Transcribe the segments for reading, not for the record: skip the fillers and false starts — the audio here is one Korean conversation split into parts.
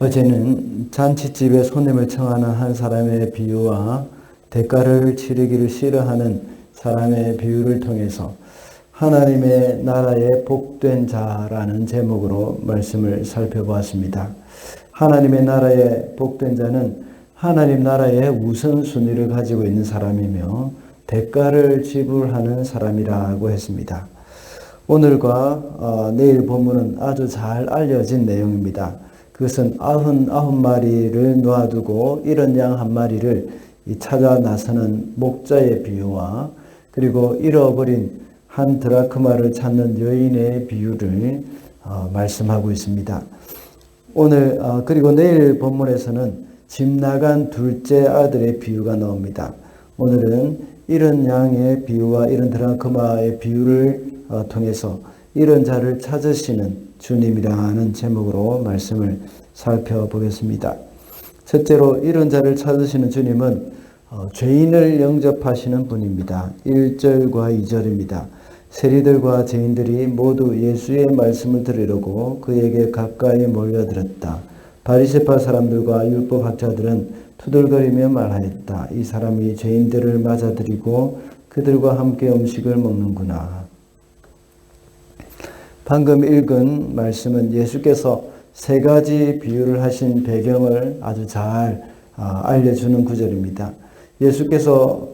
어제는 잔치집에 손님을 청하는 한 사람의 비유와 대가를 치르기를 싫어하는 사람의 비유를 통해서 하나님의 나라의 복된 자라는 제목으로 말씀을 살펴보았습니다. 하나님의 나라의 복된 자는 하나님 나라의 우선순위를 가지고 있는 사람이며 대가를 지불하는 사람이라고 했습니다. 오늘과 내일 본문은 아주 잘 알려진 내용입니다. 그것은 99마리를 놓아두고 잃은 양 한 마리를 찾아 나서는 목자의 비유와 그리고 잃어버린 한 드라크마를 찾는 여인의 비유를 말씀하고 있습니다. 오늘 그리고 내일 본문에서는 집 나간 둘째 아들의 비유가 나옵니다. 오늘은 잃은 양의 비유와 잃은 드라크마의 비유를 통해서 잃은 자를 찾으시는 주님이라는 제목으로 말씀을 살펴보겠습니다. 첫째로 잃은 자를 찾으시는 주님은 죄인을 영접하시는 분입니다. 1절과 2절입니다. 세리들과 죄인들이 모두 예수의 말씀을 들으려고 그에게 가까이 몰려들었다. 바리새파 사람들과 율법학자들은 투덜거리며 말하였다. 이 사람이 죄인들을 맞아들이고 그들과 함께 음식을 먹는구나. 방금 읽은 말씀은 예수께서 세 가지 비유를 하신 배경을 아주 잘 알려주는 구절입니다. 예수께서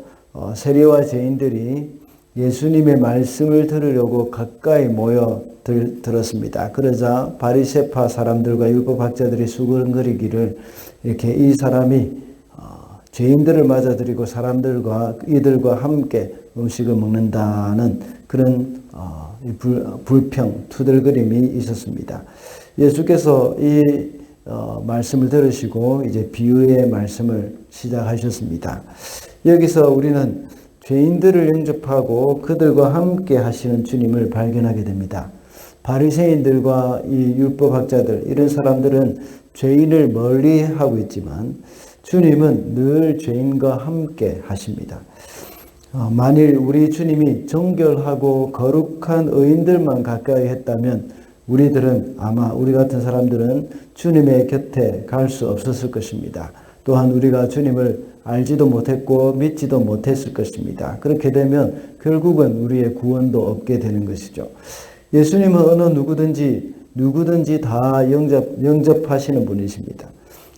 세리와 죄인들이 예수님의 말씀을 들으려고 가까이 모여 들었습니다. 그러자 바리새파 사람들과 율법학자들이 수근거리기를 이렇게 이 사람이 죄인들을 맞아들이고 이들과 함께 음식을 먹는다는 그런 불평, 투덜거림이 있었습니다. 예수께서 이 말씀을 들으시고 이제 비유의 말씀을 시작하셨습니다. 여기서 우리는 죄인들을 영접하고 그들과 함께 하시는 주님을 발견하게 됩니다. 바리새인들과 이 율법학자들 이런 사람들은 죄인을 멀리 하고 있지만 주님은 늘 죄인과 함께 하십니다. 만일 우리 주님이 정결하고 거룩한 의인들만 가까이 했다면 우리 같은 사람들은 주님의 곁에 갈 수 없었을 것입니다. 또한 우리가 주님을 알지도 못했고 믿지도 못했을 것입니다. 그렇게 되면 결국은 우리의 구원도 없게 되는 것이죠. 예수님은 어느 누구든지 다 영접하시는 분이십니다.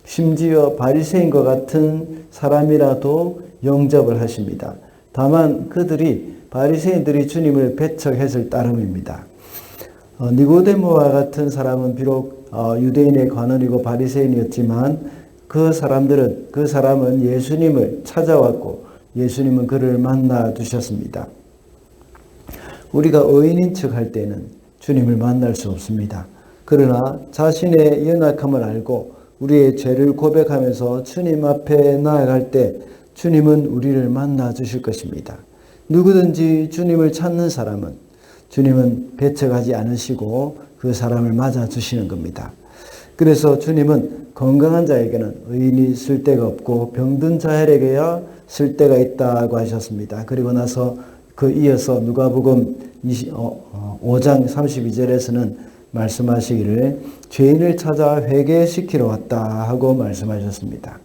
심지어 바리새인과 같은 사람이라도 영접을 하십니다. 다만 바리새인들이 주님을 배척했을 따름입니다. 니고데모와 같은 사람은 비록 유대인의 관원이고 바리새인이었지만 그 사람은 예수님을 찾아왔고 예수님은 그를 만나 두셨습니다. 우리가 의인인 척 할 때는 주님을 만날 수 없습니다. 그러나 자신의 연약함을 알고 우리의 죄를 고백하면서 주님 앞에 나아갈 때 주님은 우리를 만나 주실 것입니다. 누구든지 주님을 찾는 사람은 주님은 배척하지 않으시고 그 사람을 맞아 주시는 겁니다. 그래서 주님은 건강한 자에게는 의인이 쓸데가 없고 병든 자에게야 쓸데가 있다고 하셨습니다. 그리고 나서 이어서 누가복음 5장 32절에서는 말씀하시기를 죄인을 찾아 회개시키러 왔다 하고 말씀하셨습니다.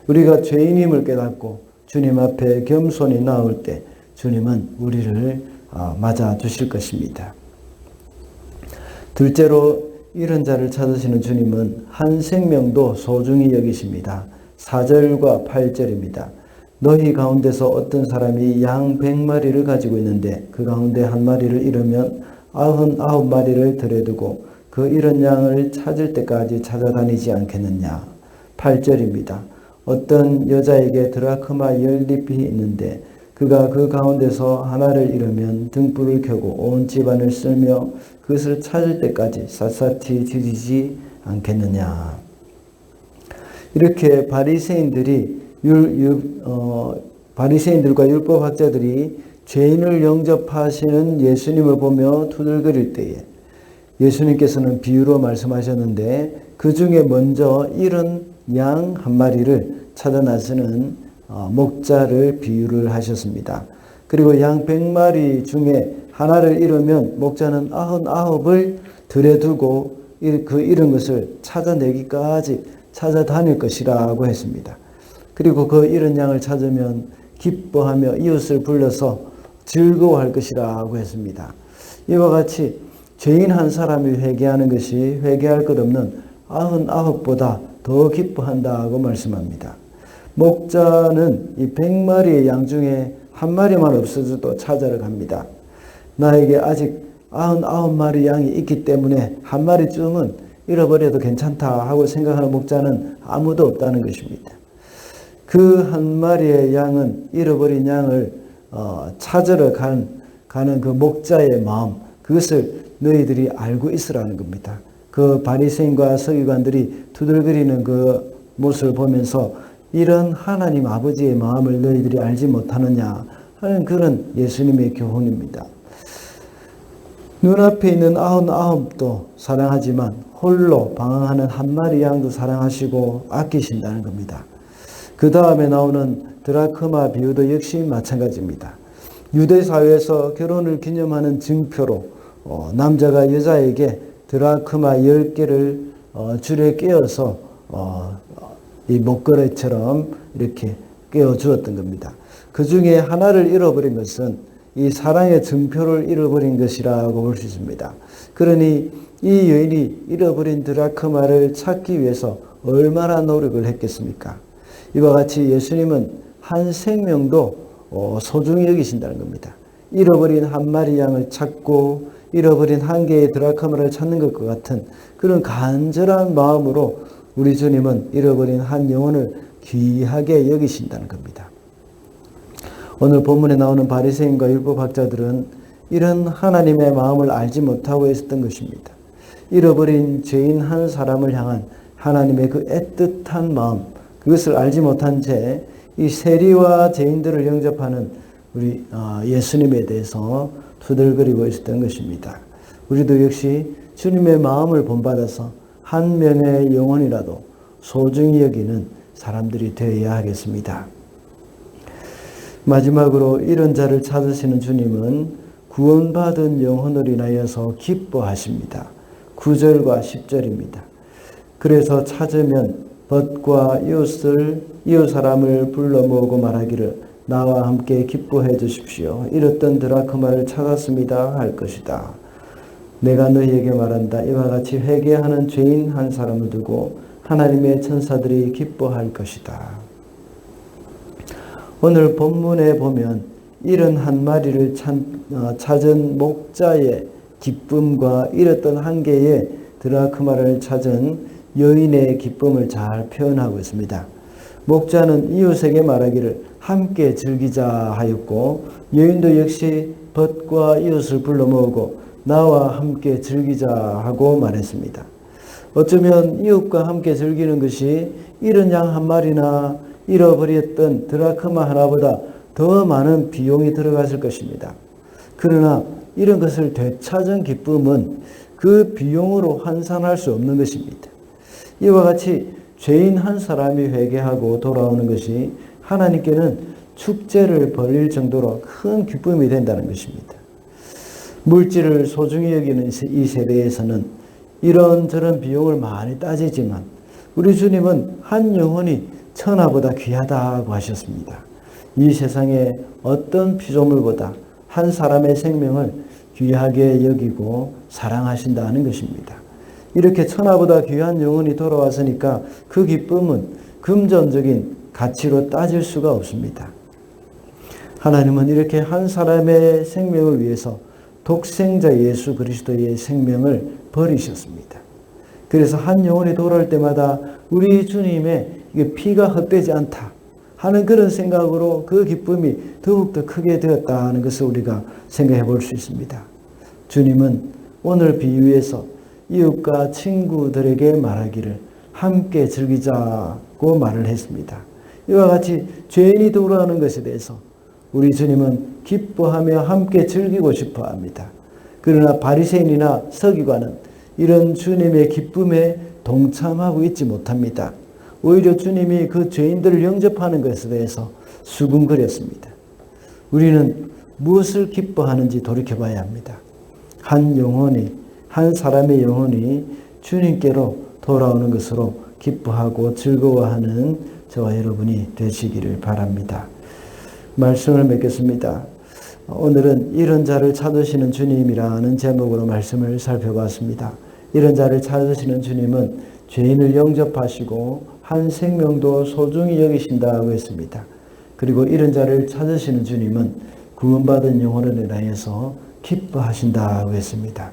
우리가 죄인임을 깨닫고 주님 앞에 겸손히 나올 때 주님은 우리를 맞아 주실 것입니다. 둘째로 잃은 자를 찾으시는 주님은 한 생명도 소중히 여기십니다. 4절과 8절입니다. 너희 가운데서 어떤 사람이 양 100마리를 가지고 있는데 그 가운데 한 마리를 잃으면 99마리를 들여두고 그 잃은 양을 찾을 때까지 찾아다니지 않겠느냐. 8절입니다. 어떤 여자에게 드라크마 10립이 있는데 그가 그 가운데서 하나를 잃으면 등불을 켜고 온 집안을 쓸며 그것을 찾을 때까지 샅샅이 뒤지지 않겠느냐. 이렇게 바리새인들과 율법학자들이 죄인을 영접하시는 예수님을 보며 투덜거릴 때에 예수님께서는 비유로 말씀하셨는데 그 중에 먼저 잃은 양 한 마리를 찾아 나서는 목자를 비유를 하셨습니다. 그리고 양 100마리 중에 하나를 잃으면 목자는 99을 들여두고 이런 것을 찾아내기까지 찾아다닐 것이라고 했습니다. 그리고 그 잃은 양을 찾으면 기뻐하며 이웃을 불러서 즐거워할 것이라고 했습니다. 이와 같이 죄인 한 사람이 회개하는 것이 회개할 것 없는 99보다 더 기뻐한다고 말씀합니다. 목자는 이 100마리의 양 중에 한 마리만 없어져도 찾아러 갑니다. 나에게 아직 99마리 양이 있기 때문에 한 마리쯤은 잃어버려도 괜찮다 하고 생각하는 목자는 아무도 없다는 것입니다. 그 한 마리의 양은 잃어버린 양을 찾으러 가는 그 목자의 마음, 그것을 너희들이 알고 있으라는 겁니다. 그 바리새인과 서기관들이 두들거리는 그 모습을 보면서 이런 하나님 아버지의 마음을 너희들이 알지 못하느냐 하는 그런 예수님의 교훈입니다. 눈앞에 있는 99도 사랑하지만 홀로 방황하는 한 마리 양도 사랑하시고 아끼신다는 겁니다. 그 다음에 나오는 드라크마 비유도 역시 마찬가지입니다. 유대 사회에서 결혼을 기념하는 증표로 남자가 여자에게 드라크마 10개를 줄에 끼워서 이 목걸이처럼 이렇게 끼워 주었던 겁니다. 그 중에 하나를 잃어버린 것은 이 사랑의 증표를 잃어버린 것이라고 볼 수 있습니다. 그러니 이 여인이 잃어버린 드라크마를 찾기 위해서 얼마나 노력을 했겠습니까? 이와 같이 예수님은 한 생명도 소중히 여기신다는 겁니다. 잃어버린 한 마리 양을 찾고 잃어버린 한 개의 드라크마를 찾는 것과 같은 그런 간절한 마음으로 우리 주님은 잃어버린 한 영혼을 귀하게 여기신다는 겁니다. 오늘 본문에 나오는 바리새인과 율법학자들은 이런 하나님의 마음을 알지 못하고 있었던 것입니다. 잃어버린 죄인 한 사람을 향한 하나님의 그 애틋한 마음, 그것을 알지 못한 채 이 세리와 죄인들을 영접하는 우리 예수님에 대해서 투덜거리고 있었던 것입니다. 우리도 역시 주님의 마음을 본받아서 한 명의 영혼이라도 소중히 여기는 사람들이 되어야 하겠습니다. 마지막으로 이런 자를 찾으시는 주님은 구원받은 영혼을 인하여서 기뻐하십니다. 9절과 10절입니다. 그래서 찾으면 벗과 이웃 사람을 불러 모으고 말하기를 나와 함께 기뻐해 주십시오. 잃었던 드라크마를 찾았습니다 할 것이다. 내가 너희에게 말한다. 이와 같이 회개하는 죄인 한 사람을 두고 하나님의 천사들이 기뻐할 것이다. 오늘 본문에 보면 잃은 한 마리를 찾은 목자의 기쁨과 잃었던 한 개의 드라크마를 찾은 여인의 기쁨을 잘 표현하고 있습니다. 목자는 이웃에게 말하기를 함께 즐기자 하였고 여인도 역시 벗과 이웃을 불러 모으고 나와 함께 즐기자 하고 말했습니다. 어쩌면 이웃과 함께 즐기는 것이 잃은 양 한 마리나 잃어버렸던 드라크마 하나보다 더 많은 비용이 들어갔을 것입니다. 그러나 이런 것을 되찾은 기쁨은 그 비용으로 환산할 수 없는 것입니다. 이와 같이 죄인 한 사람이 회개하고 돌아오는 것이 하나님께는 축제를 벌릴 정도로 큰 기쁨이 된다는 것입니다. 물질을 소중히 여기는 이 세대에서는 이런저런 비용을 많이 따지지만 우리 주님은 한 영혼이 천하보다 귀하다고 하셨습니다. 이 세상에 어떤 피조물보다 한 사람의 생명을 귀하게 여기고 사랑하신다는 것입니다. 이렇게 천하보다 귀한 영혼이 돌아왔으니까 그 기쁨은 금전적인 가치로 따질 수가 없습니다. 하나님은 이렇게 한 사람의 생명을 위해서 독생자 예수 그리스도의 생명을 버리셨습니다. 그래서 한 영혼이 돌아올 때마다 우리 주님의 피가 헛되지 않다 하는 그런 생각으로 그 기쁨이 더욱더 크게 되었다는 것을 우리가 생각해 볼 수 있습니다. 주님은 오늘 비유에서 이웃과 친구들에게 말하기를 함께 즐기자고 말을 했습니다. 이와 같이 죄인이 돌아오는 것에 대해서 우리 주님은 기뻐하며 함께 즐기고 싶어 합니다. 그러나 바리새인이나 서기관은 이런 주님의 기쁨에 동참하고 있지 못합니다. 오히려 주님이 그 죄인들을 영접하는 것에 대해서 수군거렸습니다. 우리는 무엇을 기뻐하는지 돌이켜봐야 합니다. 한 사람의 영혼이 주님께로 돌아오는 것으로 기뻐하고 즐거워하는 저와 여러분이 되시기를 바랍니다. 말씀을 맺겠습니다. 오늘은 이런 자를 찾으시는 주님이라는 제목으로 말씀을 살펴봤습니다. 이런 자를 찾으시는 주님은 죄인을 영접하시고 한 생명도 소중히 여기신다고 했습니다. 그리고 이런 자를 찾으시는 주님은 구원받은 영혼을 인하여서 기뻐하신다고 했습니다.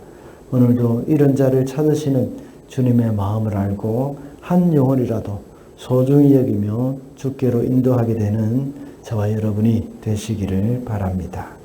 오늘도 이런 자를 찾으시는 주님의 마음을 알고 한 영혼이라도 소중히 여기며 주께로 인도하게 되는 저와 여러분이 되시기를 바랍니다.